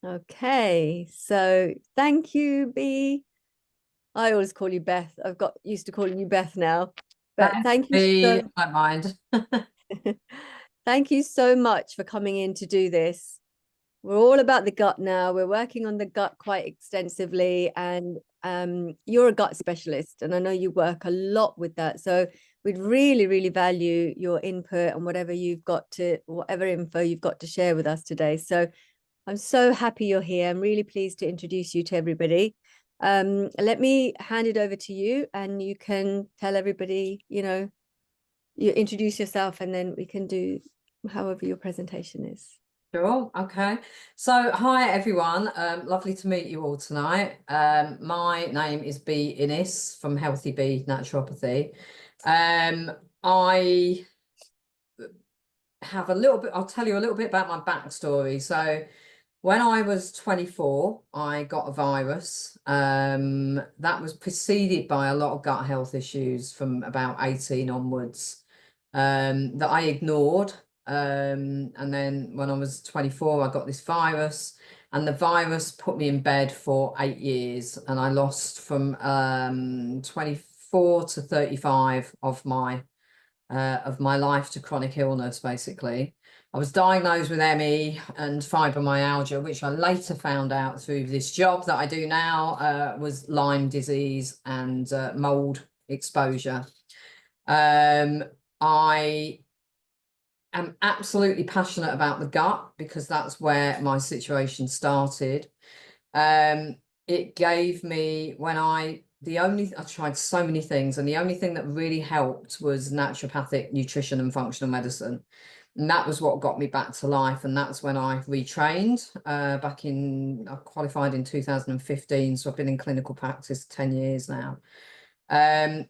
Okay, so thank you, B. I always call you Beth. I've got used to calling you Beth now. But Thanks, thank you B. so I don't mind. thank you so much for coming in to do this. We're all about the gut now. We're working on the gut quite extensively, and you're a gut specialist, and I know you work a lot with that. So we'd really, really value your input and whatever info you've got to share with us today. So I'm so happy you're here. I'm really pleased to introduce you to everybody. Let me hand it over to you, and you can tell everybody, you introduce yourself, and then we can do however your presentation is. Sure. Okay. So, hi everyone. Lovely to meet you all tonight. My name is B Innes from Healthy Bee Naturopathy. I have a little bit. I'll tell you a little bit about my backstory. So, when I was 24, I got a virus. That was preceded by a lot of gut health issues from about 18 onwards, that I ignored. And then when I was 24, I got this virus, and the virus put me in bed for 8 years, and I lost from 24 to 35 of my life to chronic illness, basically. I was diagnosed with ME and fibromyalgia, which I later found out through this job that I do now, was Lyme disease and mold exposure. I am absolutely passionate about the gut because that's where my situation started. It gave me I tried so many things, and the only thing that really helped was naturopathic nutrition and functional medicine. And that was what got me back to life. And that's when I retrained, I qualified in 2015. So I've been in clinical practice 10 years now. And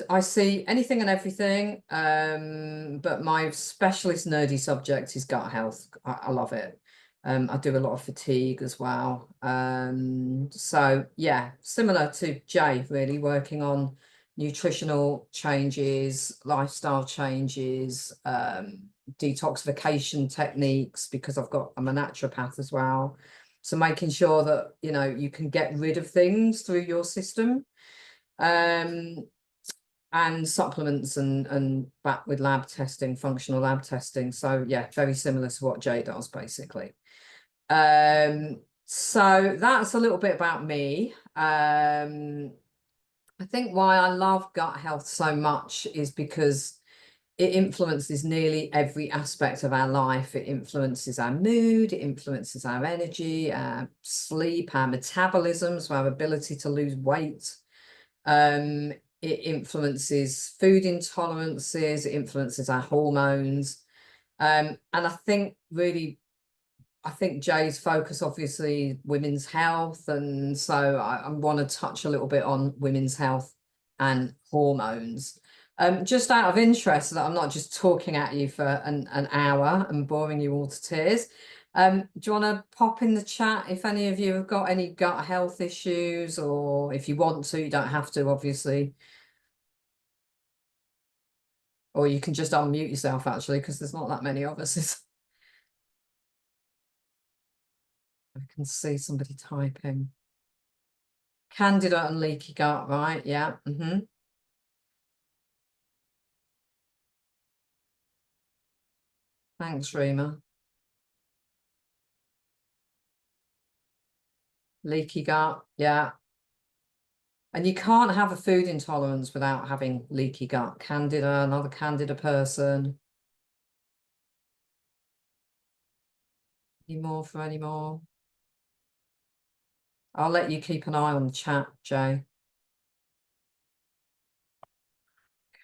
I see anything and everything. But my specialist nerdy subject is gut health. I love it. I do a lot of fatigue as well. So yeah, similar to Jay, really working on nutritional changes, lifestyle changes, detoxification techniques, because I'm a naturopath as well. So making sure that, you can get rid of things through your system. And supplements and back with lab testing, functional lab testing. So yeah, very similar to what Jay does, basically. So that's a little bit about me. I think why I love gut health so much is because it influences nearly every aspect of our life. It influences our mood, it influences our energy, our sleep, our metabolism, so our ability to lose weight. It influences food intolerances, it influences our hormones. And I think Jay's focus, obviously, women's health. And so I want to touch a little bit on women's health and hormones. Just out of interest, so that I'm not just talking at you for an hour and boring you all to tears. Do you want to pop in the chat if any of you have got any gut health issues, or if you want to, you don't have to, obviously. Or you can just unmute yourself, actually, because there's not that many of us. I can see somebody typing. Candida and leaky gut, right? Yeah. Thanks, Rima. Leaky gut, yeah. And you can't have a food intolerance without having leaky gut. Candida, another Candida person. Any more for any more? I'll let you keep an eye on the chat, Jay.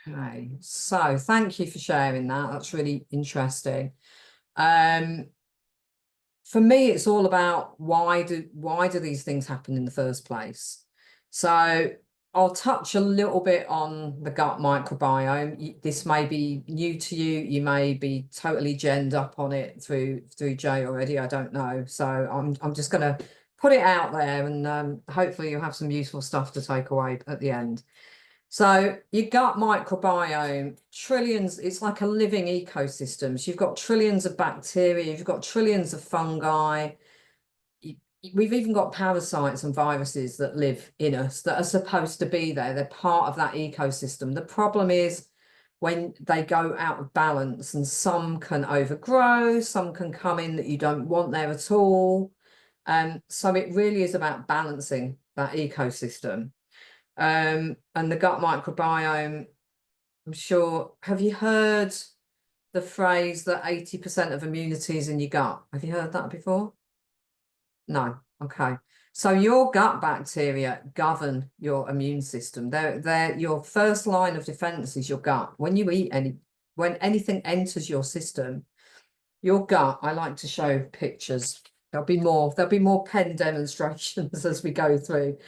Okay, so thank you for sharing that. That's really interesting. For me, it's all about why do these things happen in the first place? So I'll touch a little bit on the gut microbiome. This may be new to you. You may be totally genned up on it through Jay already. I don't know. So I'm just going to put it out there, and hopefully you'll have some useful stuff to take away at the end. So your gut microbiome, trillions, it's like a living ecosystem. So you've got trillions of bacteria, you've got trillions of fungi, we've even got parasites and viruses that live in us that are supposed to be there. They're part of that ecosystem. The problem is when they go out of balance, and some can overgrow, some can come in that you don't want there at all. So it really is about balancing that ecosystem. And the gut microbiome, I'm sure, have you heard the phrase that 80% of immunity is in your gut? Have you heard that before? No. Okay. So your gut bacteria govern your immune system. They're your first line of defense is your gut. When you eat when anything enters your system, your gut, I like to show pictures. There'll be more pen demonstrations as we go through.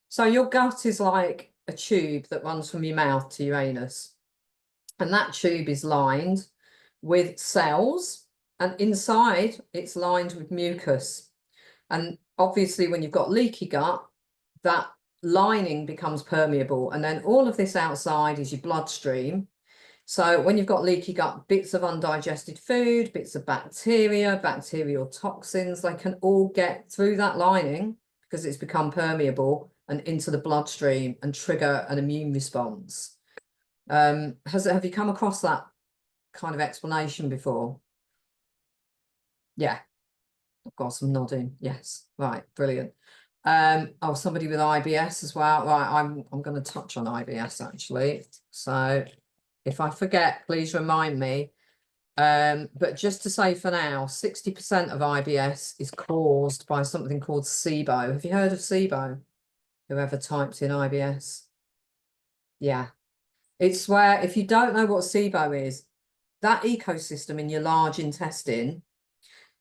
So your gut is like a tube that runs from your mouth to your anus. And that tube is lined with cells, and inside it's lined with mucus. And obviously, when you've got leaky gut, that lining becomes permeable. And then all of this outside is your bloodstream. So when you've got leaky gut, bits of undigested food, bits of bacteria, bacterial toxins, they can all get through that lining because it's become permeable and into the bloodstream and trigger an immune response. Have you come across that kind of explanation before? Yeah. I've got some nodding. Yes. Right. Brilliant. Oh, somebody with IBS as well. Right. I'm going to touch on IBS actually. So if I forget, please remind me. But just to say for now, 60% of IBS is caused by something called SIBO. Have you heard of SIBO? Whoever typed in IBS. Yeah. It's where, if you don't know what SIBO is, that ecosystem in your large intestine,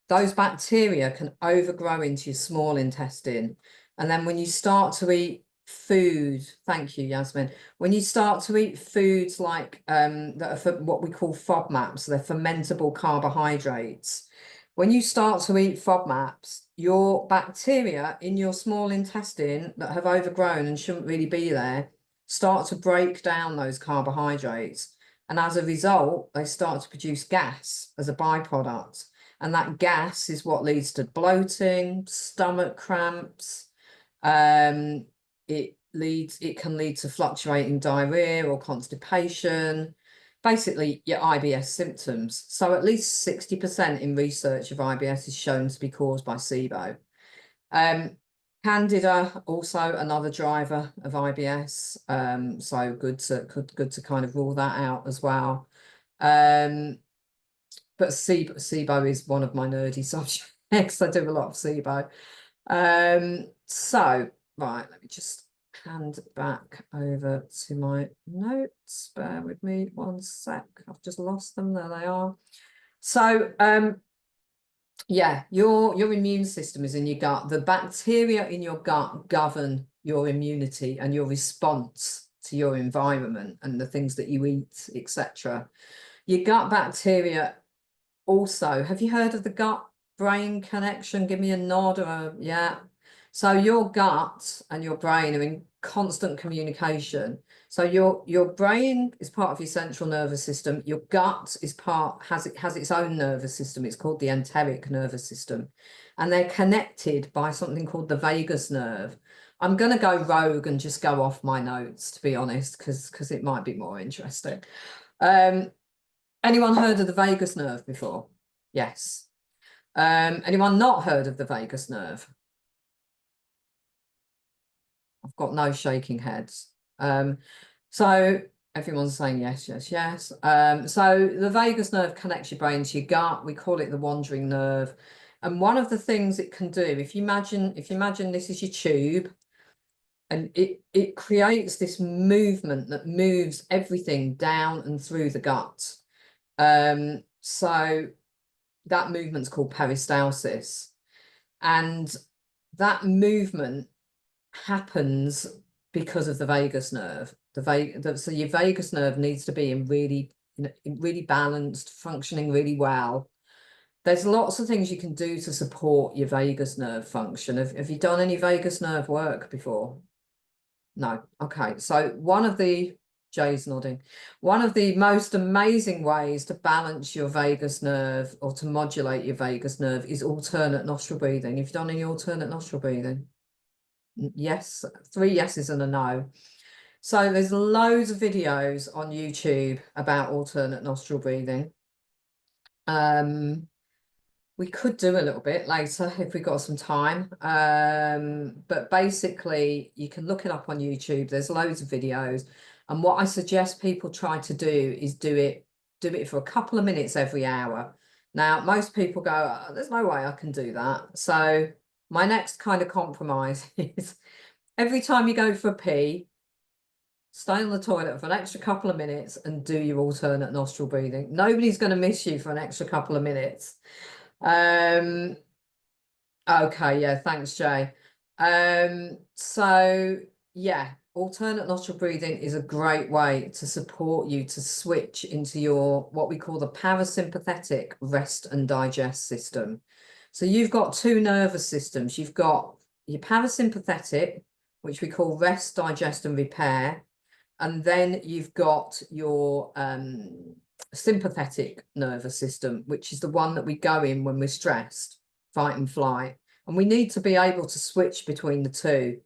those bacteria can overgrow into your small intestine. And then when you start to eat food, thank you, Yasmin. When you start to eat foods like that are for what we call FODMAPs, they're fermentable carbohydrates. When you start to eat FODMAPs, your bacteria in your small intestine that have overgrown and shouldn't really be there start to break down those carbohydrates. And as a result, they start to produce gas as a byproduct. And that gas is what leads to bloating, stomach cramps. It can lead to fluctuating diarrhea or constipation, basically your IBS symptoms. So at least 60% in research of IBS is shown to be caused by SIBO. Candida, also another driver of IBS. So good to kind of rule that out as well. But SIBO is one of my nerdy subjects. I do a lot of SIBO. So, right, let me just hand back over to my notes. Bear with me one sec. I've just lost them. There they are. So, yeah, your immune system is in your gut. The bacteria in your gut govern your immunity and your response to your environment and the things that you eat, etc. Your gut bacteria also, have you heard of the gut brain connection? Give me a nod or a yeah. So your gut and your brain are in constant communication. So your brain is part of your central nervous system. Your gut is has its own nervous system. It's called the enteric nervous system, and they're connected by something called the vagus nerve. I'm going to go rogue and just go off my notes, to be honest, because it might be more interesting. Anyone heard of the vagus nerve before? Yes. Anyone not heard of the vagus nerve? I've got no shaking heads. So everyone's saying yes, yes, yes. So the vagus nerve connects your brain to your gut. We call it the wandering nerve. And one of the things it can do, if you imagine this is your tube, and it creates this movement that moves everything down and through the gut. So that movement's called peristalsis, and that movement happens because of the vagus nerve. So your vagus nerve needs to be in really balanced, functioning really well. There's lots of things you can do to support your vagus nerve function. Have you done any vagus nerve work before? No. Okay. So one of the Jay's nodding. One of the most amazing ways to balance your vagus nerve or to modulate your vagus nerve is alternate nostril breathing. Have you done any alternate nostril breathing? Yes, 3 yeses and a no. So there's loads of videos on YouTube about alternate nostril breathing. We could do a little bit later if we got some time. But basically you can look it up on YouTube. There's loads of videos. And what I suggest people try to do is do it for a couple of minutes every hour. Now, most people go, oh, there's no way I can do that. So my next kind of compromise is every time you go for a pee, stay on the toilet for an extra couple of minutes and do your alternate nostril breathing. Nobody's going to miss you for an extra couple of minutes. Okay, yeah, thanks, Jay. So yeah, alternate nostril breathing is a great way to support you to switch into your what we call the parasympathetic rest and digest system. So you've got 2 nervous systems. You've got your parasympathetic, which we call rest, digest, and repair. And then you've got your sympathetic nervous system, which is the one that we go in when we're stressed, fight and flight. And we need to be able to switch between the two.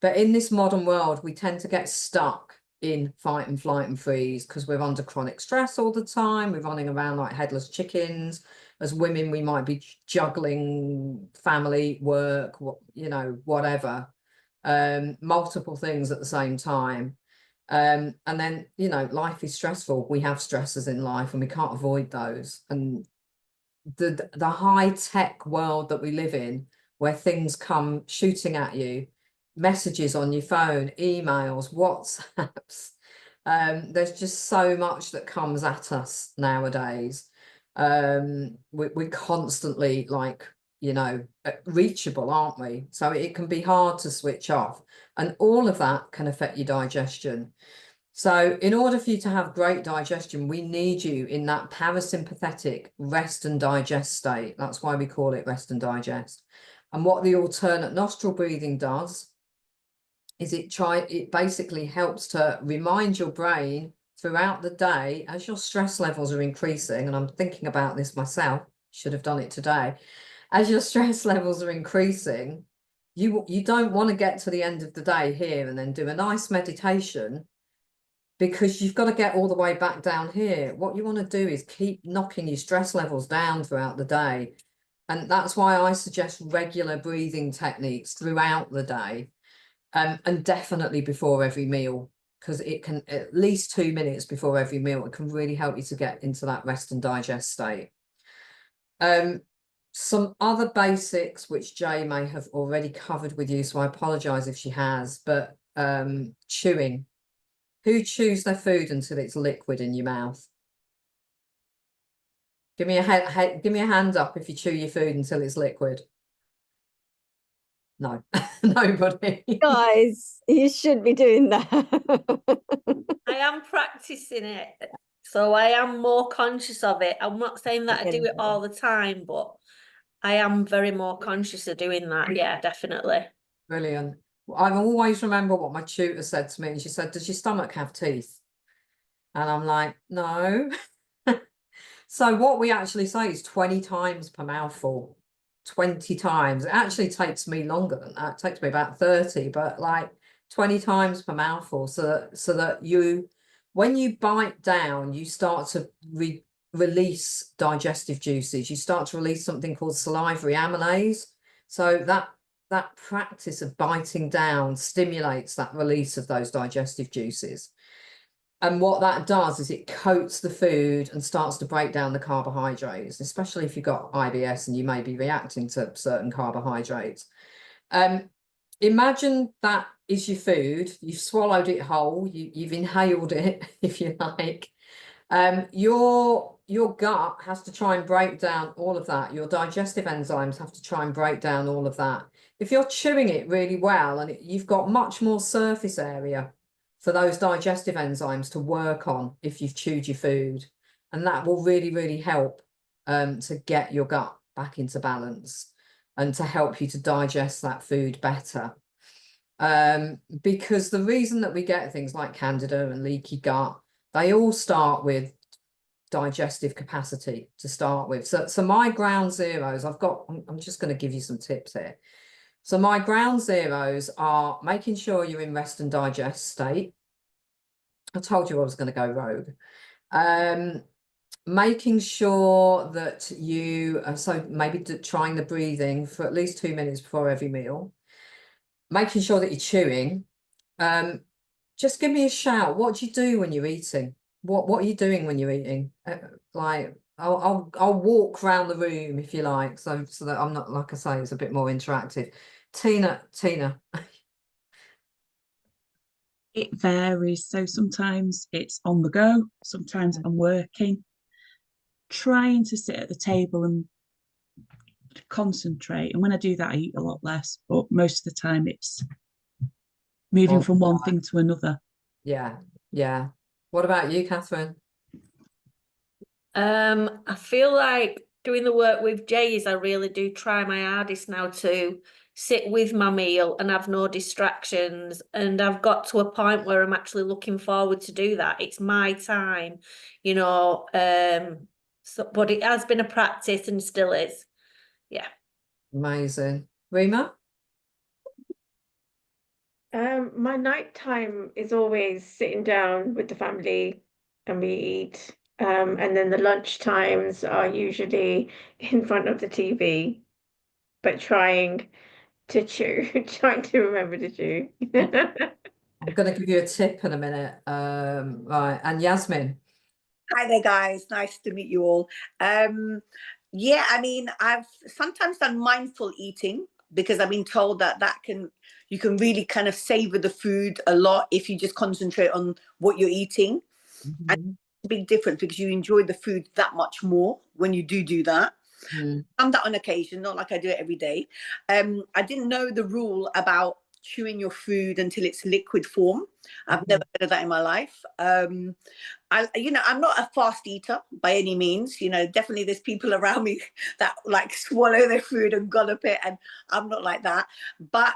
But in this modern world, we tend to get stuck in fight and flight and freeze because we're under chronic stress all the time. We're running around like headless chickens. As women, we might be juggling family, work, you know, whatever, multiple things at the same time. And then, you know, life is stressful. We have stresses in life and we can't avoid those. And the high-tech world that we live in, where things come shooting at you, messages on your phone, emails, WhatsApps, there's just so much that comes at us nowadays. We're constantly like, you know, reachable, aren't we? So it can be hard to switch off, and all of that can affect your digestion. So in order for you to have great digestion, we need you in that parasympathetic rest and digest state. That's why we call it rest and digest. And what the alternate nostril breathing does is it basically helps to remind your brain throughout the day as your stress levels are increasing. And I'm thinking about this myself, should have done it today. As your stress levels are increasing, you don't want to get to the end of the day here and then do a nice meditation, because you've got to get all the way back down here. What you want to do is keep knocking your stress levels down throughout the day. And that's why I suggest regular breathing techniques throughout the day, and definitely before every meal, because it can, at least 2 minutes before every meal, it can really help you to get into that rest and digest state. Some other basics, which Jay may have already covered with you, so I apologize if she has, but chewing. Who chews their food until it's liquid in your mouth? Give me a give me a hand up if you chew your food until it's liquid. No, nobody. Guys, you should be doing that. I am practicing it, so I am more conscious of it. I'm not saying that I do it all the time, but I am very more conscious of doing that. Yeah, definitely. Brilliant. I always remember what my tutor said to me, and she said, does your stomach have teeth? And I'm like, no. So what we actually say is 20 times per mouthful. 20 times. It actually takes me longer than that. It takes me about 30, but like 20 times per mouthful, so that you, when you bite down, you start to release digestive juices. You start to release something called salivary amylase. So that practice of biting down stimulates that release of those digestive juices. And what that does is it coats the food and starts to break down the carbohydrates, especially if you've got IBS and you may be reacting to certain carbohydrates. Imagine that is your food. You've swallowed it whole. You've inhaled it, if you like. Your gut has to try and break down all of that. Your digestive enzymes have to try and break down all of that. If you're chewing it really well, and you've got much more surface area for those digestive enzymes to work on if you've chewed your food, and that will really, really help to get your gut back into balance and to help you to digest that food better. Because the reason that we get things like candida and leaky gut, they all start with digestive capacity to start with. So my ground zeros, I'm just going to give you some tips here. So my ground zeros are making sure you're in rest and digest state. I told you I was going to go rogue. Making sure that you, so maybe trying the breathing for at least 2 minutes before every meal. Making sure that you're chewing. Just give me a shout. What do you do when you're eating? What are you doing when you're eating? Like I'll walk around the room if you like, so that I'm not, like I say, it's a bit more interactive. Tina. It varies. So sometimes it's on the go, sometimes I'm working, trying to sit at the table and concentrate. And when I do that, I eat a lot less, but most of the time it's moving from one thing to another. Yeah. What about you, Catherine? I feel like doing the work with Jay is I really do try my hardest now to sit with my meal and have no distractions. And I've got to a point where I'm actually looking forward to do that. It's my time, you know. So, but it has been a practice and still is. Yeah. Amazing. Rima? My nighttime is always sitting down with the family and we eat. And then the lunch times are usually in front of the TV, but trying to chew, trying to remember to chew. I'm going to give you a tip in a minute. Right. And Yasmin? Hi there, guys. Nice to meet you all. Yeah, I mean, I've sometimes done mindful eating because I've been told that you can really kind of savor the food a lot if you just concentrate on what you're eating. Mm-hmm. And it's a big difference because you enjoy the food that much more when you do that. I'm that on occasion, not like I do it every day. I didn't know the rule about chewing your food until it's liquid form. I've never heard of that in my life. I'm not a fast eater by any means. Definitely there's people around me that like swallow their food and gulp it, and I'm not like that. But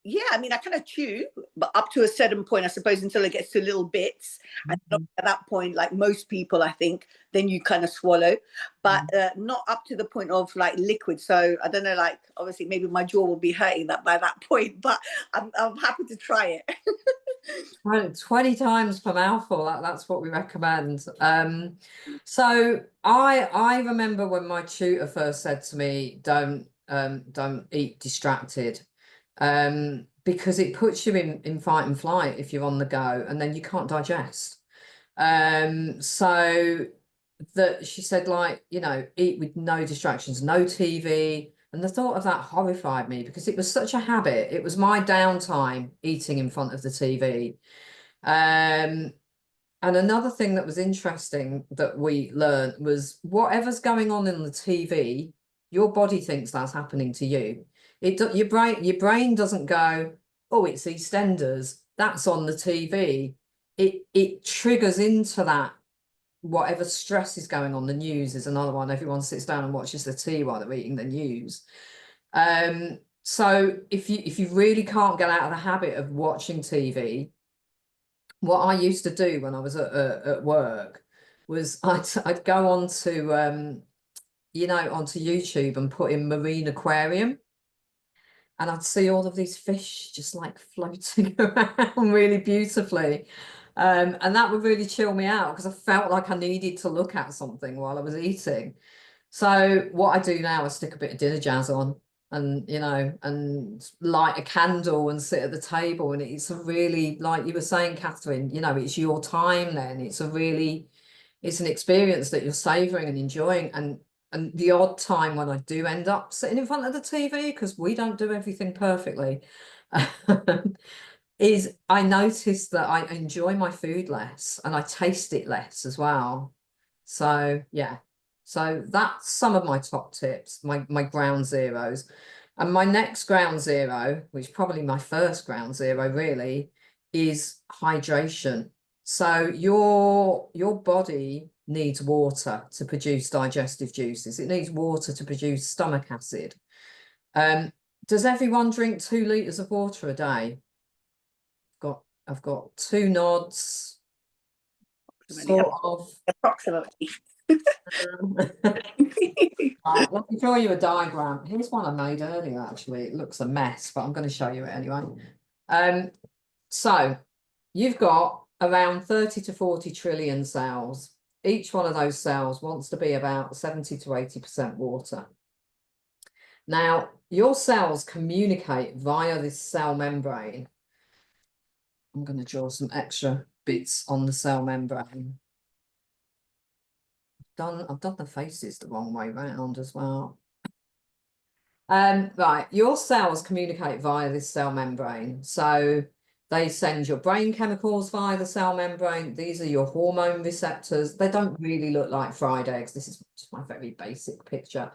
yeah, I mean, I kind of chew, but up to a certain point, I suppose, until it gets to little bits. And at that point, like most people, I think, then you kind of swallow, but not up to the point of like liquid. So I don't know, like obviously maybe my jaw will be hurting that by that point, but I'm happy to try it. 20 times per mouthful, that's what we recommend. So I remember when my tutor first said to me, don't eat distracted, because it puts you in fight and flight if you're on the go, and then you can't digest. So that she said, like, eat with no distractions, no TV. And the thought of that horrified me because it was such a habit. It was my downtime eating in front of the TV. And another thing that was interesting that we learned was whatever's going on in the TV, your body thinks that's happening to you. Your brain doesn't go, oh, it's EastEnders, that's on the TV. It triggers into that. Whatever stress is going on, the news is another one. Everyone sits down and watches the tea while they're eating the news. So if you really can't get out of the habit of watching TV, what I used to do when I was at work was I'd go onto YouTube and put in marine aquarium, and I'd see all of these fish just like floating around really beautifully. And that would really chill me out because I felt like I needed to look at something while I was eating. So what I do now is stick a bit of dinner jazz on and, and light a candle and sit at the table. And it's a really, like you were saying, Catherine, it's your time then. It's an experience that you're savouring and enjoying. And the odd time when I do end up sitting in front of the TV, because we don't do everything perfectly, is I notice that I enjoy my food less and I taste it less as well. So yeah, so that's some of my top tips, my ground zeros. And my next ground zero, which is probably my first ground zero really, is hydration. So your body needs water to produce digestive juices. It needs water to produce stomach acid. does everyone drink 2 litres of water a day? I've got 2 nods, sort of. Approximately. Right, let me show you a diagram. Here's one I made earlier, actually. It looks a mess, but I'm going to show you it anyway. So you've got around 30 to 40 trillion cells. Each one of those cells wants to be about 70 to 80% water. Now, your cells communicate via this cell membrane. I'm going to draw some extra bits on the cell membrane. I've done the faces the wrong way round as well. Right, your cells communicate via this cell membrane. So they send your brain chemicals via the cell membrane. These are your hormone receptors. They don't really look like fried eggs. This is just my very basic picture.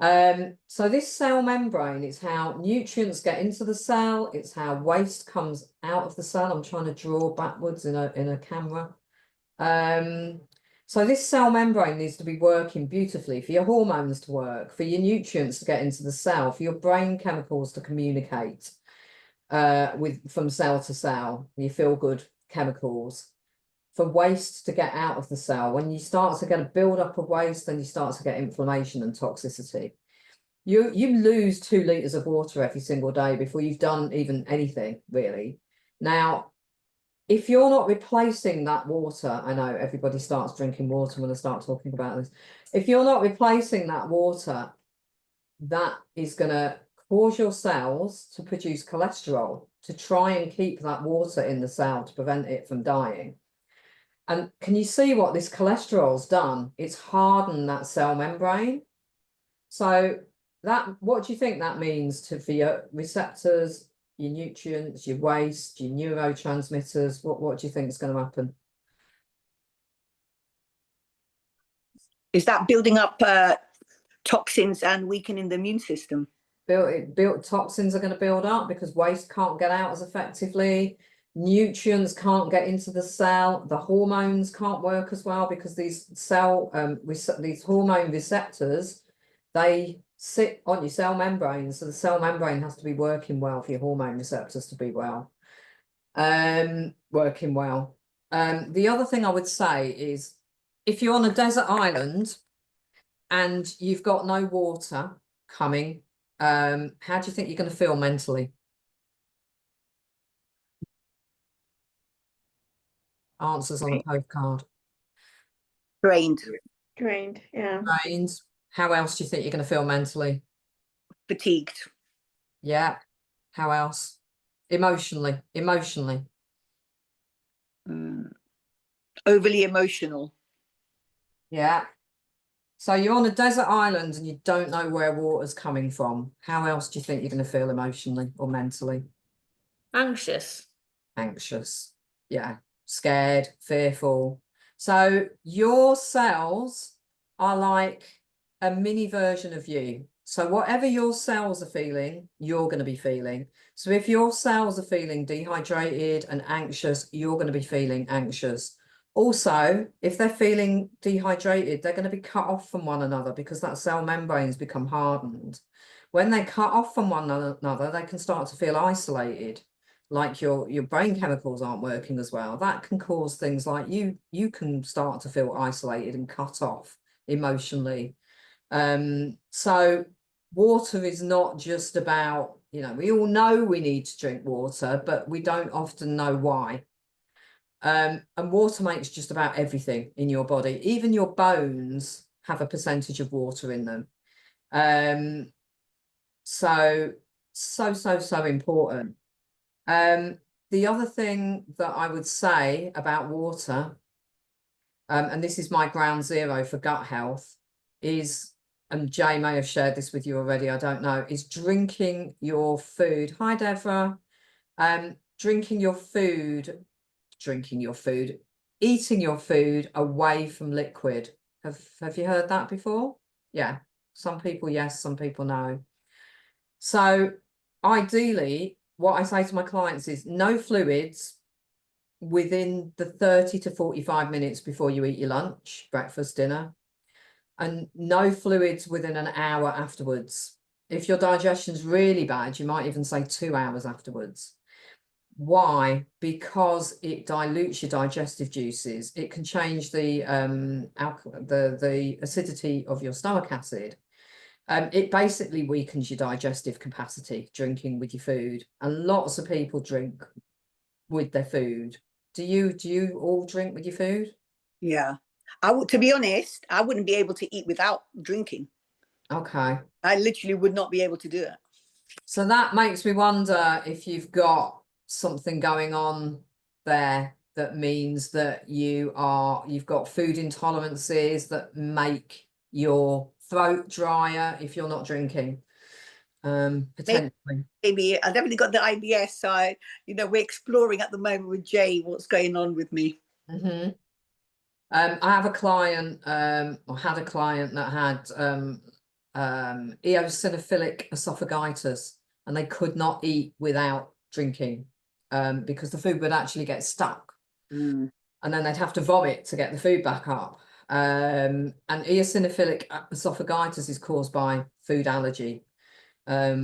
So this cell membrane is how nutrients get into the cell. It's how waste comes out of the cell. I'm trying to draw backwards in a camera. So this cell membrane needs to be working beautifully for your hormones to work, for your nutrients to get into the cell, for your brain chemicals to communicate from cell to cell, your feel-good chemicals, for waste to get out of the cell. When you start to get a build-up of waste, then you start to get inflammation and toxicity. You lose 2 litres of water every single day before you've done even anything, really. Now, if you're not replacing that water, I know everybody starts drinking water when I start talking about this. If you're not replacing that water, that is going to cause your cells to produce cholesterol to try and keep that water in the cell to prevent it from dying. And can you see what this cholesterol's done? It's hardened that cell membrane. So what do you think that means for your receptors, your nutrients, your waste, your neurotransmitters? What do you think is going to happen? Is that building up toxins and weakening the immune system? Built toxins are going to build up because waste can't get out as effectively. Nutrients can't get into the cell. The hormones can't work as well because these hormone receptors, they sit on your cell membrane. So the cell membrane has to be working well for your hormone receptors to be working well. The other thing I would say is if you're on a desert island and you've got no water coming, how do you think you're going to feel mentally? Answers on a postcard. Drained. Drained, yeah. Drained. How else do you think you're going to feel mentally? Fatigued. Yeah. How else? Emotionally. Overly emotional. Yeah. So you're on a desert island and you don't know where water's coming from. How else do you think you're going to feel emotionally or mentally? Anxious. Yeah. Scared, fearful. So your cells are like a mini version of you. So whatever your cells are feeling, you're going to be feeling. So if your cells are feeling dehydrated and anxious, you're going to be feeling anxious. Also, if they're feeling dehydrated, they're going to be cut off from one another because that cell membrane's become hardened. When they cut off from one another, they can start to feel isolated, like your brain chemicals aren't working as well. That can cause things like you can start to feel isolated and cut off emotionally. So water is not just about, we all know we need to drink water, but we don't often know why. And water makes just about everything in your body. Even your bones have a percentage of water in them. So important. The other thing that I would say about water, and this is my ground zero for gut health, is, and Jay may have shared this with you already, I don't know, is drinking your food. Hi, Deborah. Eating your food away from liquid. Have you heard that before? Yeah. Some people yes, some people no. So ideally, what I say to my clients is no fluids within the 30 to 45 minutes before you eat your lunch, breakfast, dinner, and no fluids within an hour afterwards. if your digestion's really bad, you might even say 2 hours afterwards. Why? Because it dilutes your digestive juices. It can change the the acidity of your stomach acid. It basically weakens your digestive capacity, drinking with your food. And lots of people drink with their food. Do you all drink with your food? Yeah. To be honest, I wouldn't be able to eat without drinking. Okay. I literally would not be able to do it. So that makes me wonder if you've got something going on there that means that you've got food intolerances that make your throat drier if you're not drinking. Potentially. Maybe I've definitely got the IBS, so we're exploring at the moment with Jay what's going on with me. Mm-hmm. I have a client, or had a client that had eosinophilic esophagitis, and they could not eat without drinking because the food would actually get stuck, and then they'd have to vomit to get the food back up. And eosinophilic esophagitis is caused by food allergy, it's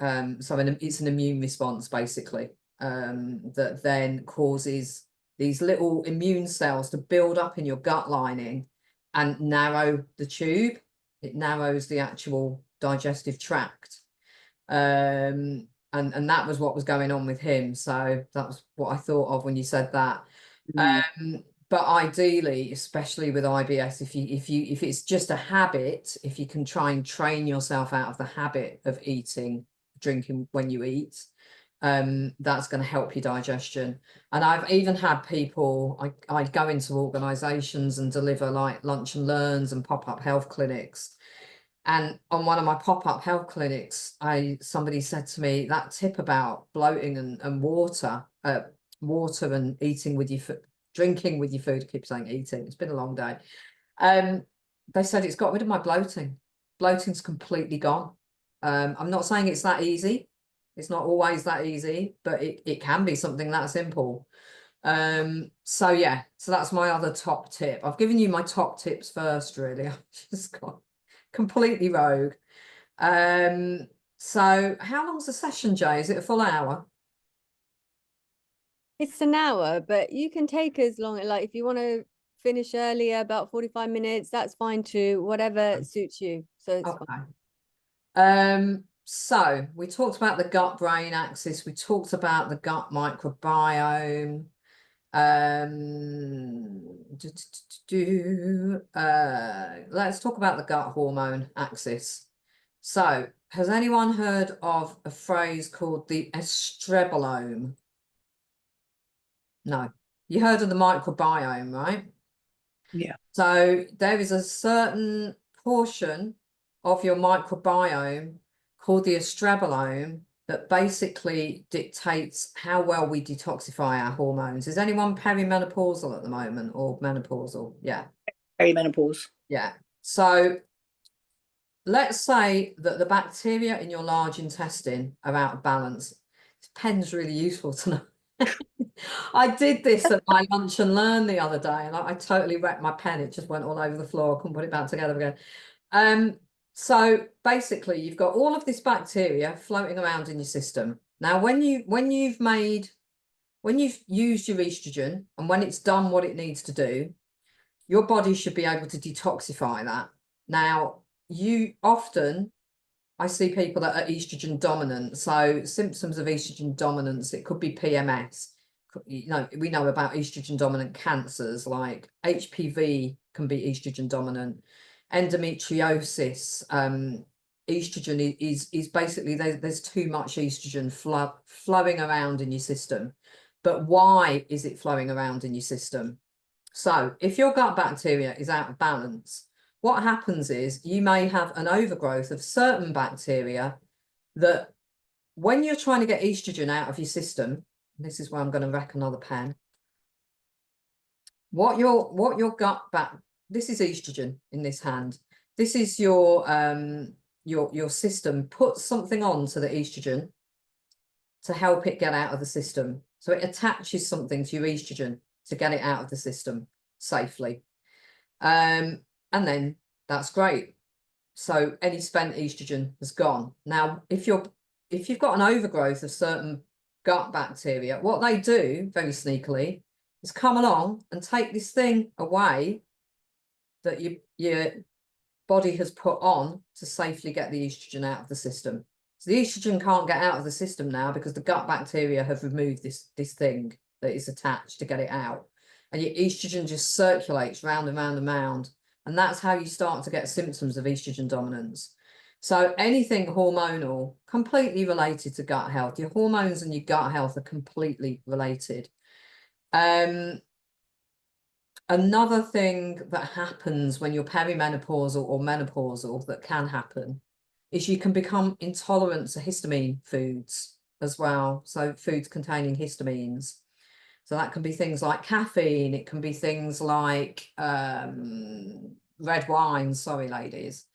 an immune response basically, that then causes these little immune cells to build up in your gut lining and narrow the tube. It narrows the actual digestive tract. And that was what was going on with him. So that was what I thought of when you said that. But ideally, especially with IBS, if it's just a habit, if you can try and train yourself out of the habit of drinking when you eat, that's going to help your digestion. And I've even had people, I go into organizations and deliver like lunch and learns and pop-up health clinics. And on one of my pop-up health clinics, somebody said to me that tip about bloating and water and eating with your food, drinking with your food. I keep saying eating, it's been a long day. They said it's got rid of my bloating. Bloating's completely gone. I'm not saying it's that easy. It's not always that easy, but it can be something that simple. So yeah, so that's my other top tip. I've given you my top tips first, really. I've just got completely rogue. So how long's the session, Jay? Is it a full hour? It's an hour, but you can take as long, like if you want to finish earlier, about 45 minutes, that's fine too, whatever suits you. So it's fine. So we talked about the gut-brain axis. We talked about the gut microbiome. Let's talk about the gut hormone axis. So has anyone heard of a phrase called the estrobolome? No. You heard of the microbiome, right? Yeah. So there is a certain portion of your microbiome called the estrobolome that basically dictates how well we detoxify our hormones. Is anyone perimenopausal at the moment or menopausal? Yeah. Perimenopause. Yeah. So let's say that the bacteria in your large intestine are out of balance. This pen's really useful to know. I did this at my lunch and learn the other day, and I totally wrecked my pen. It just went all over the floor. I couldn't put it back together again. So basically, you've got all of this bacteria floating around in your system. Now, when you've used your estrogen and when it's done what it needs to do, your body should be able to detoxify that. Now, I see people that are estrogen dominant. So symptoms of estrogen dominance, it could be PMS. We know about estrogen dominant cancers like HPV can be estrogen dominant. Endometriosis, estrogen is basically there's too much estrogen flowing around in your system. But why is it flowing around in your system? So if your gut bacteria is out of balance, what happens is you may have an overgrowth of certain bacteria that when you're trying to get estrogen out of your system, this is where I'm going to wreck another pen. What your gut this is estrogen in this hand. This is your system puts something on to the estrogen to help it get out of the system. So it attaches something to your estrogen to get it out of the system safely. And then that's great. so any spent estrogen has gone. Now, if you've got an overgrowth of certain gut bacteria, what they do very sneakily is come along and take this thing away that your body has put on to safely get the estrogen out of the system. So the estrogen can't get out of the system now because the gut bacteria have removed this thing that is attached to get it out. And your estrogen just circulates round and round and round. And that's how you start to get symptoms of estrogen dominance. So anything hormonal, completely related to gut health. Your hormones and your gut health are completely related. Another thing that happens when you're perimenopausal or menopausal that can happen is you can become intolerant to histamine foods as well. So foods containing histamines. So that can be things like caffeine. It can be things like red wine. Sorry, ladies.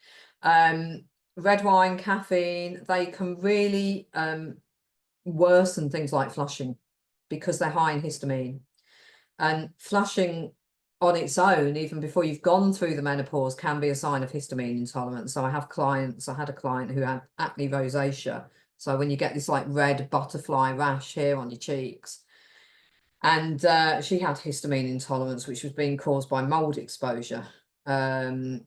Red wine, caffeine, they can really worsen things like flushing because they're high in histamine. And flushing on its own, even before you've gone through the menopause, can be a sign of histamine intolerance. So I had a client who had acne rosacea. So when you get this like red butterfly rash here on your cheeks, and she had histamine intolerance, which was being caused by mold exposure. And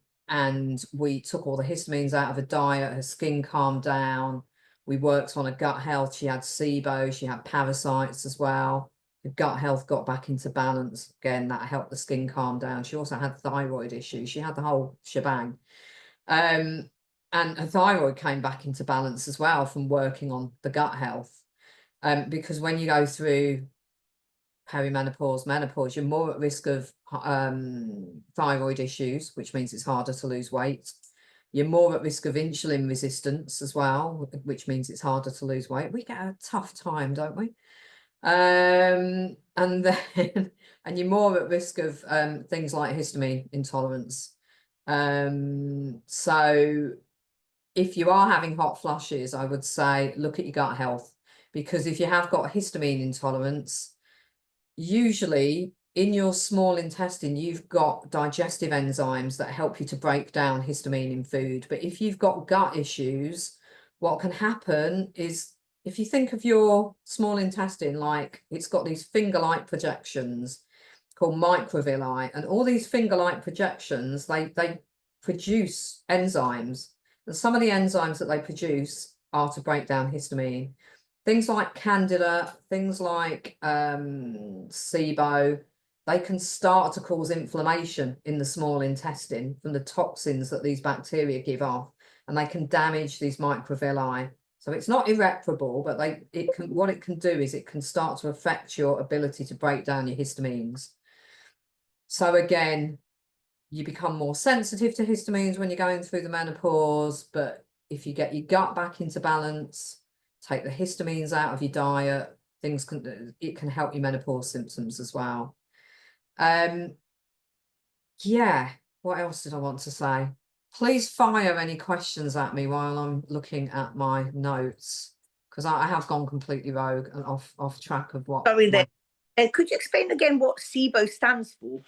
we took all the histamines out of her diet, her skin calmed down. We worked on her gut health. She had SIBO, she had parasites as well. Her gut health got back into balance. Again, that helped the skin calm down. She also had thyroid issues. She had the whole shebang. And her thyroid came back into balance as well from working on the gut health. Because when you go through perimenopause, menopause, you're more at risk of thyroid issues, which means it's harder to lose weight. You're more at risk of insulin resistance as well, which means it's harder to lose weight. We get a tough time, don't we? And then and you're more at risk of things like histamine intolerance. So if you are having hot flushes, I would say look at your gut health, because if you have got histamine intolerance, usually in your small intestine, you've got digestive enzymes that help you to break down histamine in food. But if you've got gut issues, what can happen is, if you think of your small intestine like it's got these finger-like projections called microvilli, and all these finger-like projections, they produce enzymes. And some of the enzymes that they produce are to break down histamine. Things like Candida, things like SIBO, they can start to cause inflammation in the small intestine from the toxins that these bacteria give off, and they can damage these microvilli. So it's not irreparable, but what it can do is it can start to affect your ability to break down your histamines. So again, you become more sensitive to histamines when you're going through the menopause, but if you get your gut back into balance, take the histamines out of your diet, it can help your menopause symptoms as well. Yeah, what else did I want to say? Please fire any questions at me while I'm looking at my notes, because I have gone completely rogue and off track of what. Sorry there. Could you explain again what SIBO stands for?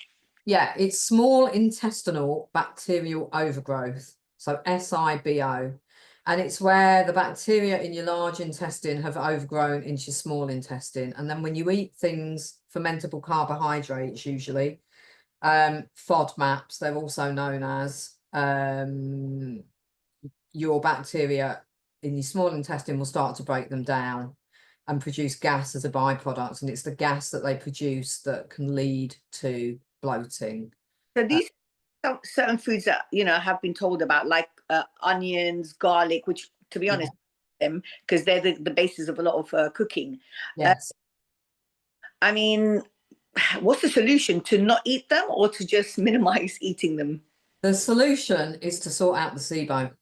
Yeah, it's small intestinal bacterial overgrowth. So SIBO. And it's where the bacteria in your large intestine have overgrown into your small intestine. And then when you eat things, fermentable carbohydrates usually, FODMAPs, they're also known as, your bacteria in your small intestine will start to break them down and produce gas as a byproduct. And it's the gas that they produce that can lead to bloating. So these certain foods that have been told about, like onions, garlic, which, to be honest, them because they're the basis of a lot of cooking. Yes. I mean, what's the solution? To not eat them, or to just minimize eating them? The solution is to sort out the SIBO.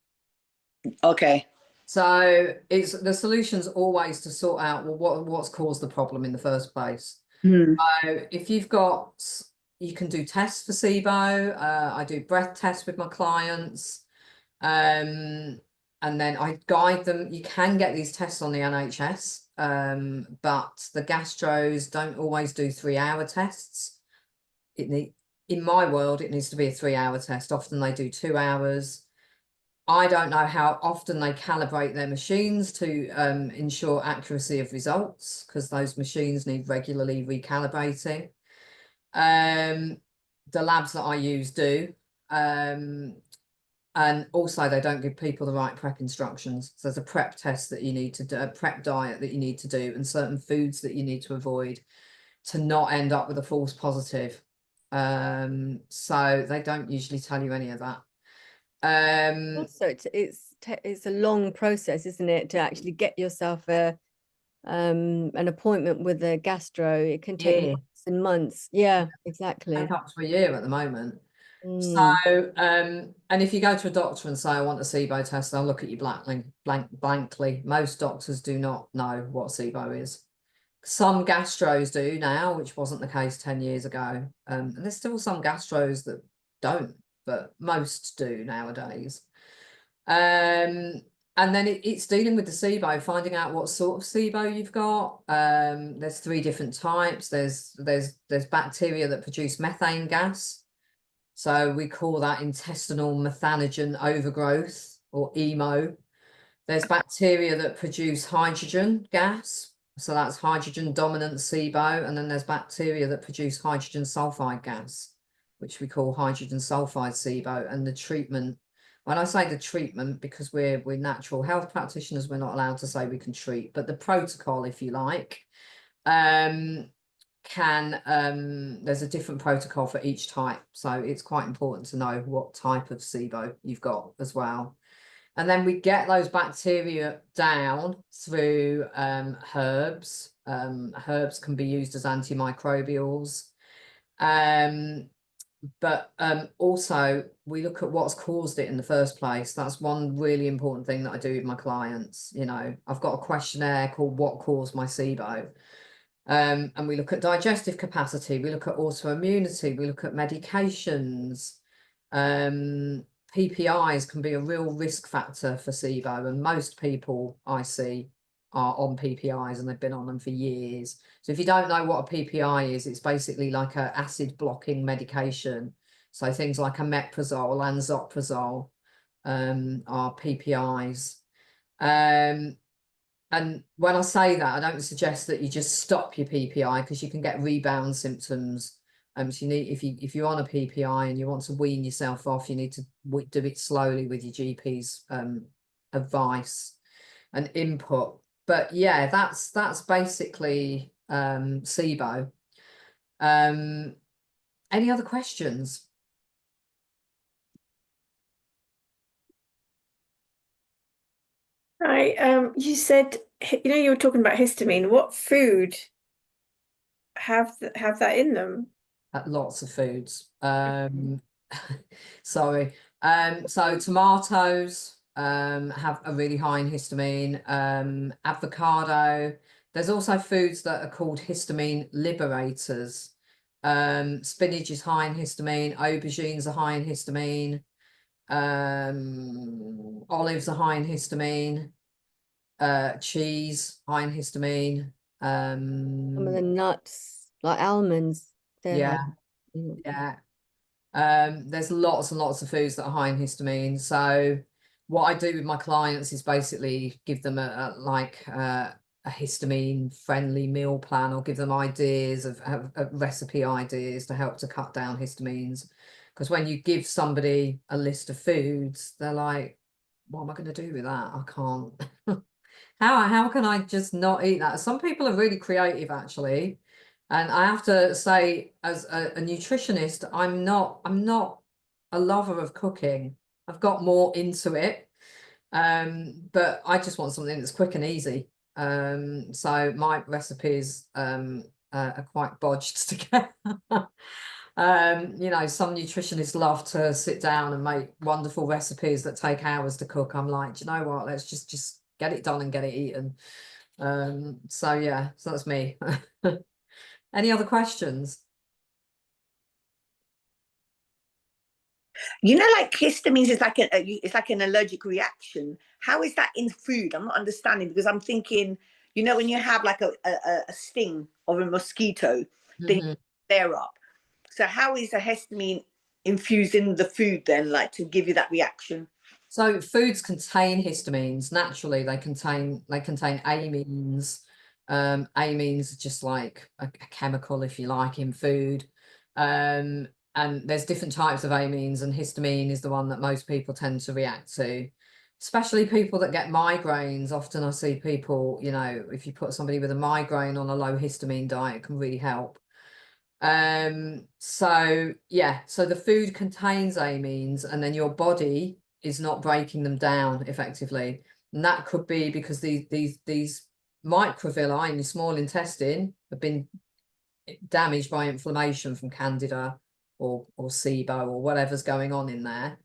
Okay. So the solution's always to sort out, well, what's caused the problem in the first place. Hmm. So if you've got, you can do tests for SIBO. I do breath tests with my clients. And then I guide them. You can get these tests on the NHS, but the gastros don't always do 3-hour tests. In my world, it needs to be a 3-hour test. Often they do 2 hours. I don't know how often they calibrate their machines to ensure accuracy of results, because those machines need regularly recalibrating. The labs that I use do. And also they don't give people the right prep instructions. So there's a prep test that you need to do, a prep diet that you need to do, and certain foods that you need to avoid to not end up with a false positive. So they don't usually tell you any of that. Also, it's a long process, isn't it, to actually get yourself an appointment with a gastro. It can take months and months. Yeah, exactly. Take up to a year at the moment. Mm. So, and if you go to a doctor and say, I want a SIBO test, they'll look at you blankly. Most doctors do not know what SIBO is. Some gastros do now, which wasn't the case 10 years ago. And there's still some gastros that don't, but most do nowadays. And then it's dealing with the SIBO, finding out what sort of SIBO you've got. There's 3 different types. There's bacteria that produce methane gas. So we call that intestinal methanogen overgrowth, or EMO. There's bacteria that produce hydrogen gas. So that's hydrogen dominant SIBO. And then there's bacteria that produce hydrogen sulfide gas, which we call hydrogen sulfide SIBO. And the treatment, when I say the treatment, because we're natural health practitioners, we're not allowed to say we can treat, but the protocol, if you like, there's a different protocol for each type, so it's quite important to know what type of SIBO you've got as well. And then we get those bacteria down through herbs. Herbs can be used as antimicrobials, but also we look at what's caused it in the first place. That's one really important thing that I do with my clients. You know, I've got a questionnaire called What Caused My SIBO? And we look at digestive capacity, we look at autoimmunity, we look at medications. PPIs can be a real risk factor for SIBO, and most people I see are on PPIs and they've been on them for years. So if you don't know what a PPI is, it's basically like an acid blocking medication. So things like omeprazole, lansoprazole are PPIs. And when I say that, I don't suggest that you just stop your PPI, because you can get rebound symptoms. So you need, if you're on a PPI and you want to wean yourself off, you need to do it slowly with your GP's advice and input. But yeah, that's basically SIBO. Any other questions? Right. You said, you were talking about histamine. What food have that in them? Lots of foods. Sorry. So tomatoes have a really high in histamine. Avocado. There's also foods that are called histamine liberators. Spinach is high in histamine. Aubergines are high in histamine. Olives are high in histamine. Cheese high in histamine. Some of the nuts, like almonds. Yeah. There's lots and lots of foods that are high in histamine. So what I do with my clients is basically give them a histamine friendly meal plan, or give them ideas of recipe ideas to help to cut down histamines. Because when you give somebody a list of foods, they're like, what am I going to do with that? I can't. How can I just not eat that? Some people are really creative, actually. And I have to say, as a nutritionist, I'm not a lover of cooking. I've got more into it, but I just want something that's quick and easy. So my recipes are quite bodged together. Some nutritionists love to sit down and make wonderful recipes that take hours to cook. I'm like, do you know what? Let's just get it done and get it eaten. So yeah, so that's me. Any other questions? Like histamine is like it's like an allergic reaction. How is that in food? I'm not understanding, because I'm thinking, when you have like a sting of a mosquito, then you flare up. So how is a histamine infused in the food then, like to give you that reaction? So foods contain histamines naturally. They contain amines. Amines are just like a chemical, if you like, in food. And there's different types of amines, and histamine is the one that most people tend to react to, especially people that get migraines. Often I see people, you know, if you put somebody with a migraine on a low histamine diet, it can really help. So yeah, so the food contains amines, and then your body is not breaking them down effectively, and that could be because these microvilli in your small intestine have been damaged by inflammation from candida or SIBO or whatever's going on in there.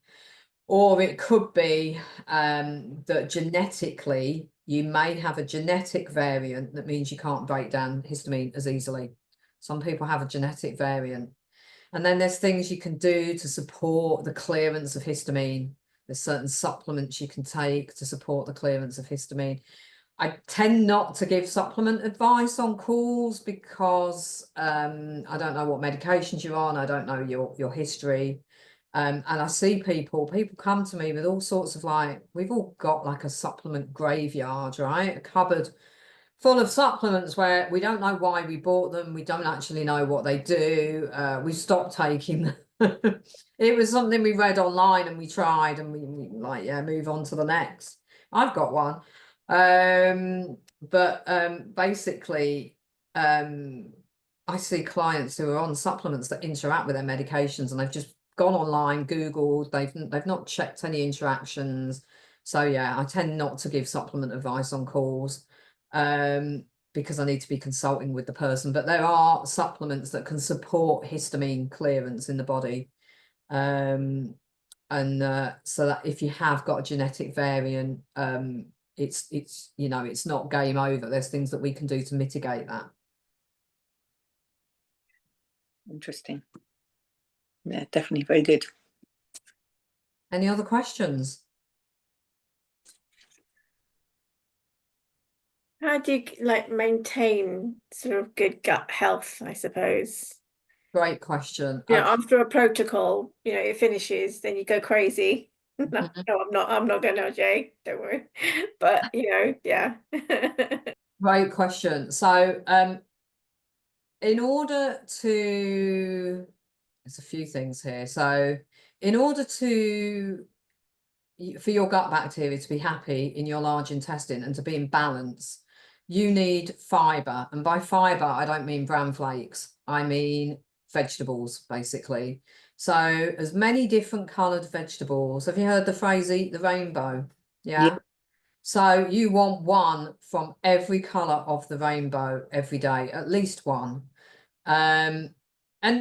Or it could be that genetically you may have a genetic variant that means you can't break down histamine as easily. Some people have a genetic variant. And then there's things you can do to support the clearance of histamine. There's certain supplements you can take to support the clearance of histamine. I tend not to give supplement advice on calls because I don't know what medications you're on. I don't know your history. And I see people come to me with all sorts of, like, we've all got like a supplement graveyard, right? A cupboard full of supplements where we don't know why we bought them. We don't actually know what they do. We stopped taking them. It was something we read online and we tried, and we like, yeah, move on to the next. I've got one. Basically, I see clients who are on supplements that interact with their medications, and they've just gone online, Googled, they've not checked any interactions. So yeah, I tend not to give supplement advice on calls because I need to be consulting with the person. But there are supplements that can support histamine clearance in the body. So that if you have got a genetic variant, it's you know, it's not game over. There's things that we can do to mitigate that. Interesting. Yeah, definitely very good. Any other questions? How do you like maintain sort of good gut health, I suppose? Great question. You know, after a protocol, you know, it finishes, then you go crazy. No, I'm not going to, Jay, don't worry. But you know, yeah. Great question. So in order to, there's a few things here. So in order to, for your gut bacteria to be happy in your large intestine and to be in balance, you need fiber. And by fiber, I don't mean bran flakes. I mean vegetables, basically. So as many different coloured vegetables. Have you heard the phrase eat the rainbow? Yeah. So you want one from every colour of the rainbow every day, at least one. And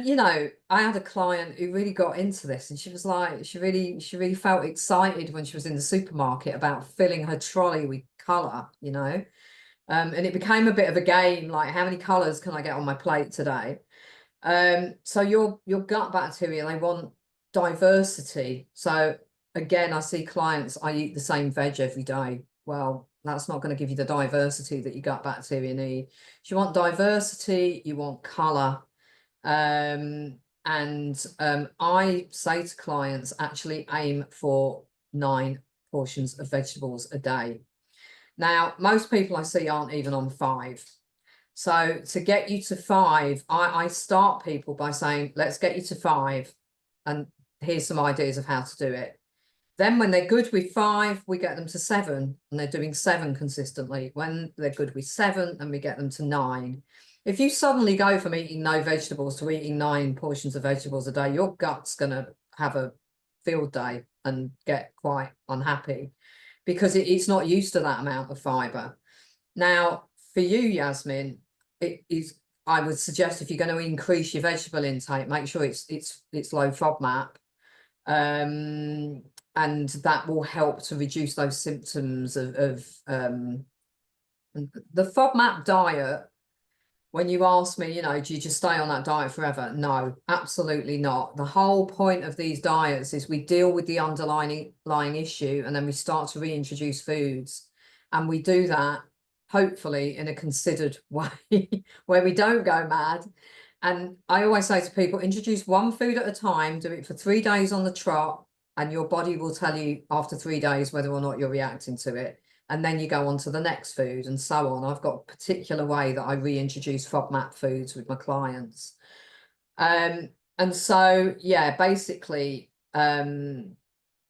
you know, I had a client who really got into this, and she was like, she really felt excited when she was in the supermarket about filling her trolley with colour, you know. And it became a bit of a game, like, how many colours can I get on my plate today? So your gut bacteria, they want diversity. So again, I see clients, I eat the same veg every day. Well, that's not going to give you the diversity that your gut bacteria need. If you want diversity, you want colour. I say to clients, actually aim for 9 portions of vegetables a day. Now, most people I see aren't even on 5. So to get you to 5, I start people by saying, let's get you to 5. And here's some ideas of how to do it. Then when they're good with 5, we get them to 7, and they're doing 7 consistently. When they're good with 7, and we get them to 9. If you suddenly go from eating no vegetables to eating 9 portions of vegetables a day, your gut's going to have a field day and get quite unhappy because it's not used to that amount of fibre. Now, for you, Yasmin, I would suggest, if you're going to increase your vegetable intake, make sure it's low FODMAP. And that will help to reduce those symptoms of the FODMAP diet. When you ask me, you know, do you just stay on that diet forever? No, absolutely not. The whole point of these diets is we deal with the underlying issue, and then we start to reintroduce foods. And we do that, hopefully, in a considered way where we don't go mad. And I always say to people, introduce one food at a time, do it for 3 days on the trot, and your body will tell you after 3 days whether or not you're reacting to it. And then you go on to the next food and so on. I've got a particular way that I reintroduce FODMAP foods with my clients. And so, yeah, basically, in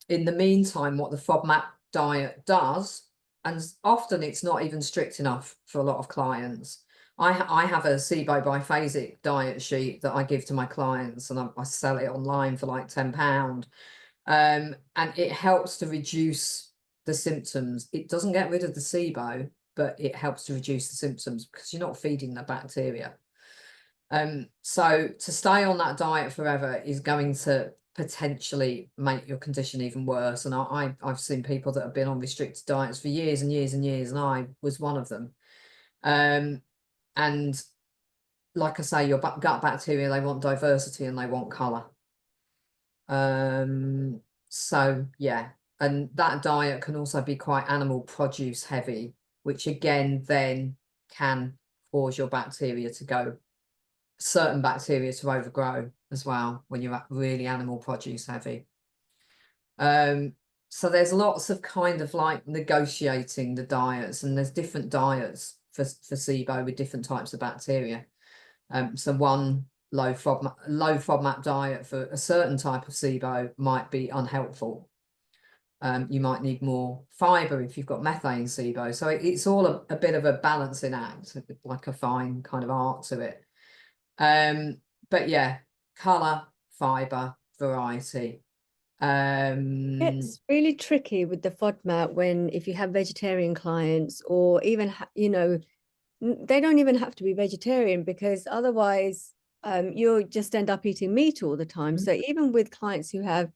the meantime, what the FODMAP diet does, and often it's not even strict enough for a lot of clients. I have a SIBO biphasic diet sheet that I give to my clients, and I sell it online for like £10. And it helps to reduce the symptoms. It doesn't get rid of the SIBO, but it helps to reduce the symptoms because you're not feeding the bacteria. So to stay on that diet forever is going to potentially make your condition even worse. And I've seen people that have been on restricted diets for years and years and years, and I was one of them. And like I say, your gut bacteria, they want diversity and they want colour. So yeah, and that diet can also be quite animal produce heavy, which again then can cause your bacteria to go, certain bacteria to overgrow as well when you're really animal produce heavy. So there's lots of kind of like negotiating the diets, and there's different diets for SIBO with different types of bacteria. So one low FODMAP diet for a certain type of SIBO might be unhelpful. You might need more fibre if you've got methane SIBO. So it's all a bit of a balancing act, like a fine kind of art to it. But yeah, colour, fibre, variety. It's really tricky with the FODMAP when if you have vegetarian clients, or even you know, they don't even have to be vegetarian, because otherwise you'll just end up eating meat all the time. So even with clients who have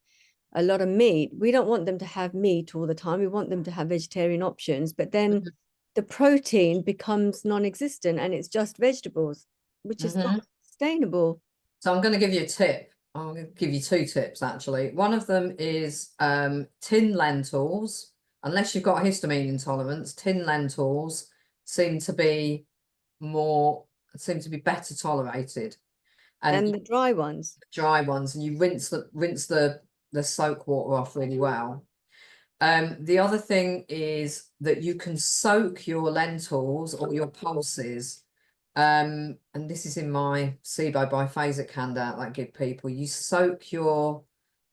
a lot of meat, we don't want them to have meat all the time. We want them to have vegetarian options, but then the protein becomes non-existent and it's just vegetables, which is not sustainable. So I'm going to give you a tip. I'm going to give you 2 tips actually. One of them is tin lentils. Unless you've got a histamine intolerance, tin lentils seem to be better tolerated. And the dry ones. And you rinse the soak water off really well. The other thing is that you can soak your lentils or your pulses, and this is in my SIBO biphasic handout that I give people. You soak your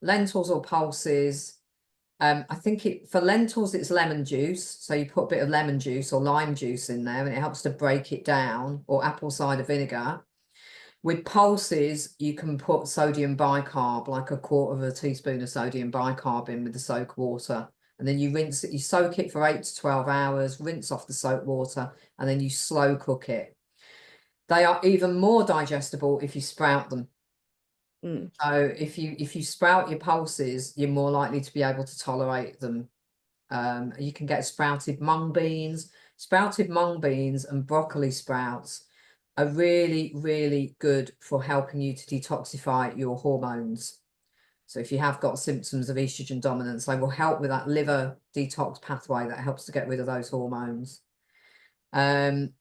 lentils or pulses. I think for lentils it's lemon juice, so you put a bit of lemon juice or lime juice in there and it helps to break it down, or apple cider vinegar. With pulses, you can put sodium bicarb, like 1/4 teaspoon of sodium bicarb in with the soak water. And then you rinse it, you soak it for 8 to 12 hours, rinse off the soak water, and then you slow cook it. They are even more digestible if you sprout them. So if you sprout your pulses, you're more likely to be able to tolerate them. You can get sprouted mung beans and broccoli sprouts are really, really good for helping you to detoxify your hormones. So if you have got symptoms of estrogen dominance, they will help with that liver detox pathway that helps to get rid of those hormones. And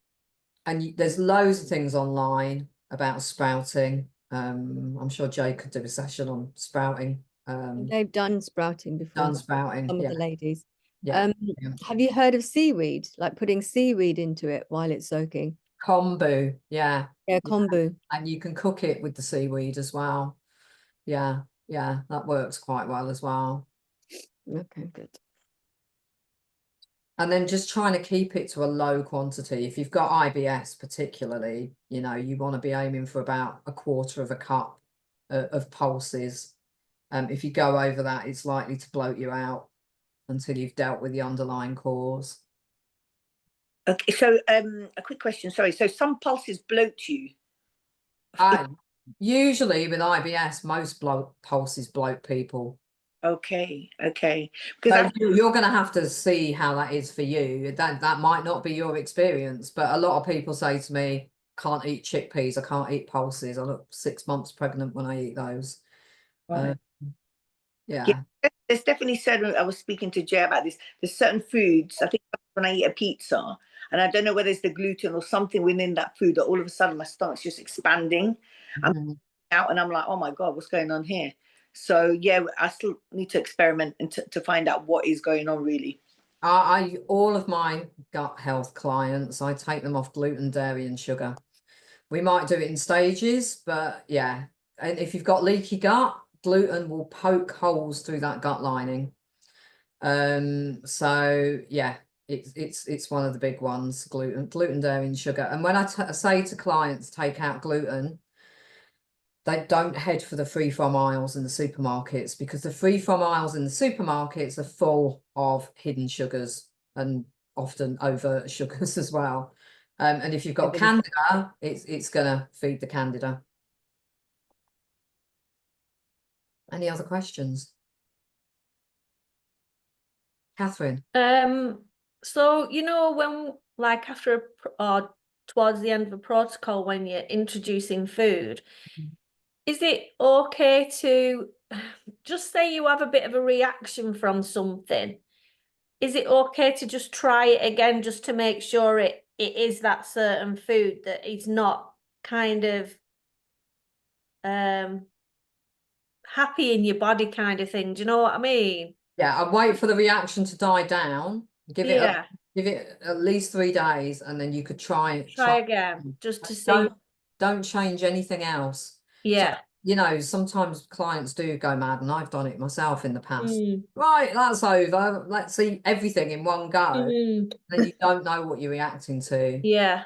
there's loads of things online about sprouting. I'm sure Jay could do a session on sprouting. They've done sprouting before. Some of the ladies. Yeah. Have you heard of seaweed, like putting seaweed into it while it's soaking? Kombu, yeah, kombu. and you can cook it with the seaweed as well. Yeah, that works quite well as well. Okay, good. And then just trying to keep it to a low quantity. If you've got IBS particularly, you know, you want to be aiming for about 1/4 cup of pulses. If you go over that, it's likely to bloat you out until you've dealt with the underlying cause. Okay, so a quick question, sorry. So some pulses bloat you? Usually with IBS, most pulses bloat people. Okay. Because so you're going to have to see how that is for you. That might not be your experience, but a lot of people say to me, can't eat chickpeas, I can't eat pulses. I look 6 months pregnant when I eat those. Right. Yeah. There's definitely certain, I was speaking to Jay about this, there's certain foods, I think when I eat a pizza, and I don't know whether it's the gluten or something within that food, that all of a sudden my stomach's just expanding. I'm out and I'm like, oh my God, what's going on here? So yeah, I still need to experiment and to find out what is going on really. All of my gut health clients, I take them off gluten, dairy, and sugar. We might do it in stages, but yeah. And if you've got leaky gut, gluten will poke holes through that gut lining. So yeah, it's one of the big ones, gluten, dairy, and sugar. And when I say to clients, take out gluten, they don't head for the free from aisles in the supermarkets, because the free from aisles in the supermarkets are full of hidden sugars and often over sugars as well. And if you've got candida, it's gonna feed the candida. Any other questions? Catherine? So you know, when like after or towards the end of a protocol, when you're introducing food, is it okay to just say you have a bit of a reaction from something? Is it okay to just try it again, just to make sure it is that certain food, that it's not kind of happy in your body kind of thing? Do you know what I mean? Yeah, I'd wait for the reaction to die down. Give it Yeah, give it at least 3 days, and then you could try again, just to see. Don't change anything else. Yeah. So, you know, sometimes clients do go mad, and I've done it myself in the past. Mm. Right, that's over. Let's eat everything in one go. Mm. Then you don't know what you're reacting to. Yeah.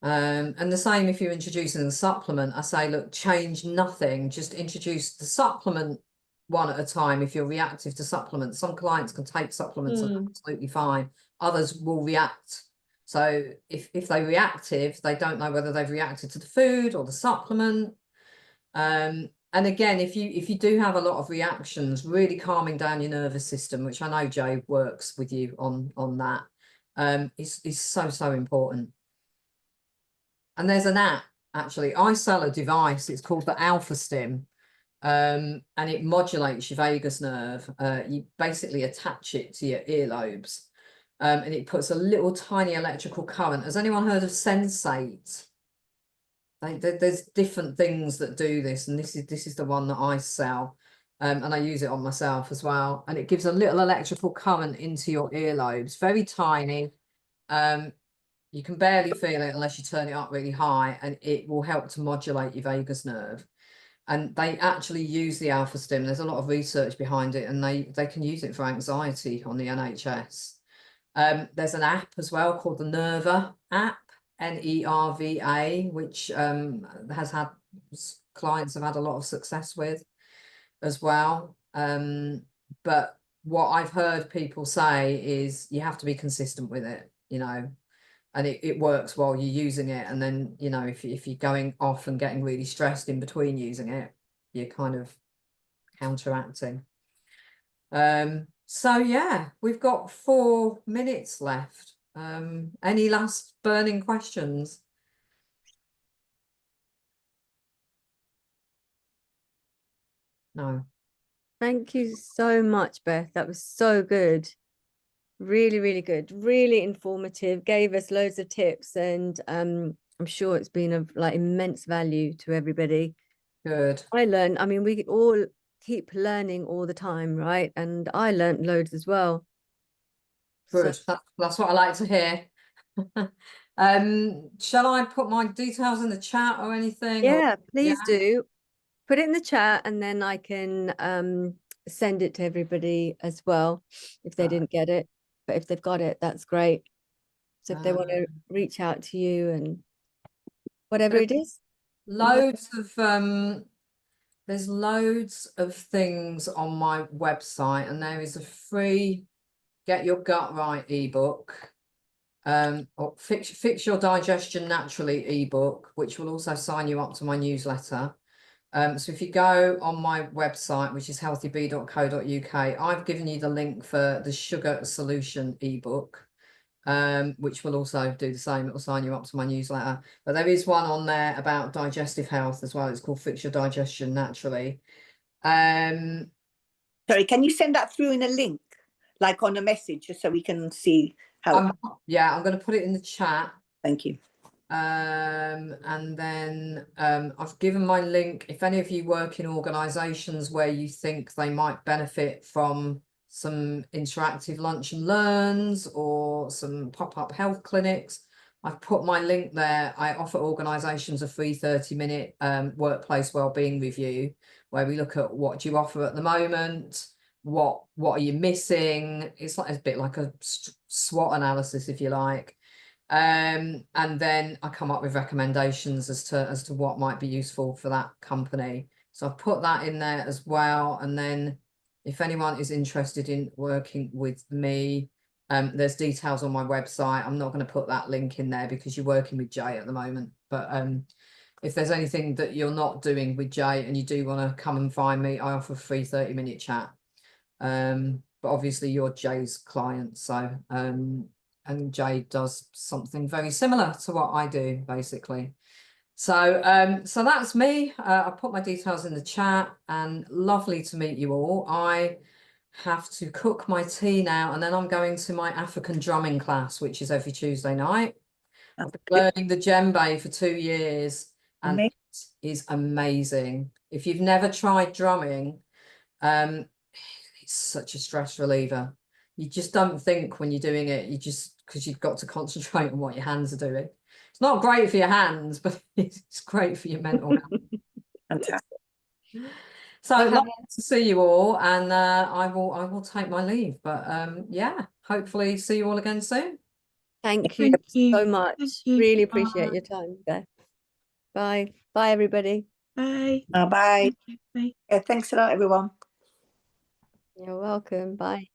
And the same if you're introducing the supplement. I say, look, change nothing. Just introduce the supplement one at a time if you're reactive to supplements. Some clients can take supplements and absolutely fine. Others will react. So if they're reactive, they don't know whether they've reacted to the food or the supplement. And again, if you do have a lot of reactions, really calming down your nervous system, which I know Jay works with you on that, is so important. And there's an app, actually. I sell a device. It's called the AlphaStim, and it modulates your vagus nerve. You basically attach it to your earlobes, and it puts a little tiny electrical current. Has anyone heard of Sensate? There's different things that do this, and this is the one that I sell, and I use it on myself as well. And it gives a little electrical current into your earlobes, very tiny. You can barely feel it unless you turn it up really high, and it will help to modulate your vagus nerve. And they actually use the AlphaStim. There's a lot of research behind it, and they can use it for anxiety on the NHS. There's an app as well called the Nerva app, Nerva, which has had clients have had a lot of success with as well. But what I've heard people say is you have to be consistent with it, you know. And it works while you're using it, and then, you know, if you're going off and getting really stressed in between using it, you're kind of counteracting. So yeah, we've got 4 minutes left. Any last burning questions? No. Thank you so much, Beth. That was so good. Really, really good. Really informative. Gave us loads of tips, and I'm sure it's been of like immense value to everybody. Good. I learned, I mean, we all keep learning all the time, right? And I learned loads as well. Good. That's what I like to hear. Shall I put my details in the chat or anything? Yeah, please do. Put it in the chat, and then I can send it to everybody as well if they didn't get it. But if they've got it, that's great. So if they want to reach out to you and whatever it is. Loads of there's loads of things on my website, and there is a free Get Your Gut Right ebook, or Fix Your Digestion Naturally ebook, which will also sign you up to my newsletter. So if you go on my website, which is healthybee.co.uk, I've given you the link for the Sugar Solution ebook, which will also do the same. It will sign you up to my newsletter. But there is one on there about digestive health as well. It's called Fix Your Digestion Naturally. Sorry, can you send that through in a link, like on a message, just so we can see how? Yeah, I'm going to put it in the chat. Thank you. And then I've given my link. If any of you work in organisations where you think they might benefit from some interactive lunch and learns or some pop-up health clinics, I've put my link there. I offer organisations a free 30-minute workplace wellbeing review where we look at what do you offer at the moment, what are you missing. It's like a bit like a SWOT analysis, if you like. And then I come up with recommendations as to what might be useful for that company. So I've put that in there as well. And then if anyone is interested in working with me, there's details on my website. I'm not going to put that link in there because you're working with Jay at the moment. But if there's anything that you're not doing with Jay and you do want to come and find me, I offer a free 30-minute chat. But obviously you're Jay's client, so and Jay does something very similar to what I do, basically. So so that's me. I put my details in the chat, and lovely to meet you all. I have to cook my tea now, and then I'm going to my African drumming class, which is every Tuesday night. I've been learning the djembe for 2 years, and it is amazing. If you've never tried drumming, it's such a stress reliever. You just don't think when you're doing it, you just, because you've got to concentrate on what your hands are doing. It's not great for your hands, but it's great for your mental health. Fantastic. So lovely to see you all, and I will take my leave. But yeah, hopefully see you all again soon. Thank you so much. Really appreciate your time there. Bye. Bye, everybody. Bye. Bye. Bye. Yeah, thanks a lot, everyone. You're welcome. Bye.